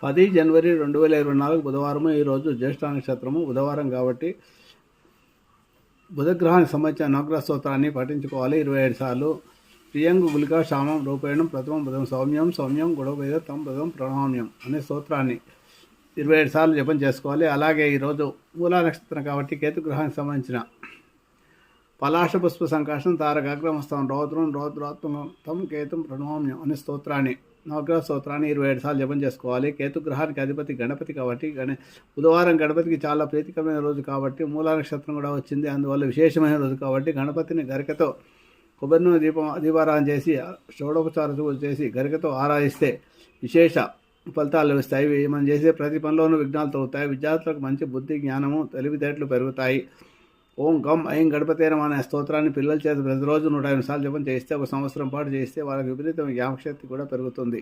10 జనవరి 2024 బుధవారము. ఈరోజు జ్యేష్ఠ నక్షత్రము బుధవారం కాబట్టి బుధగ్రహానికి సంబంధించిన నవగ్రహ స్తోత్రాన్ని పఠించుకోవాలి 27 సార్లు. ప్రియంగు గులికా శ్యామం రూపేణం ప్రథమం బుధం సౌమ్యం సౌమ్యం గుడవేద తం బుధం ప్రణామ్యం అనే స్తోత్రాన్ని 27 సార్లు జపం చేసుకోవాలి. అలాగే ఈరోజు మూలా నక్షత్రం కాబట్టి కేతుగ్రహానికి సంబంధించిన పలాశ పుష్ప సంకాశం తారకాగ్రమస్థం రౌద్రం రౌద్రాత్మకం తం కేతుం ప్రణామ్యం అనే స్తోత్రాన్ని నవగ్రహ స్తోత్రాన్ని 27 సార్లు జపం చేసుకోవాలి. కేతుగ్రహానికి అధిపతి గణపతి కాబట్టి బుధవారం గణపతికి చాలా ప్రీతికరమైన రోజు కాబట్టి మూలా నక్షత్రం కూడా వచ్చింది, అందువల్ల విశేషమైన రోజు కాబట్టి గణపతిని గరికతో కొబ్బరి నూనె దీపారాధన చేసి షోడోపచార చేసి గరికతో ఆరాధిస్తే విశేష ఫలితాలు లభిస్తాయి. మనం చేసే ప్రతి పనిలోనూ విఘ్నాలు తొలుగుతాయి. విద్యార్థులకు మంచి బుద్ధి జ్ఞానము తెలివితేటలు పెరుగుతాయి. ఓం గం ఐం గణపతే నమః అనే స్తోత్రాన్ని పిల్లల చేత ప్రతిరోజు 108 సార్లు జపం చేస్తే 1 సంవత్సరం పాటు చేస్తే వాళ్ళకి విపరీతమైన జ్ఞాపకశక్తి కూడా పెరుగుతుంది.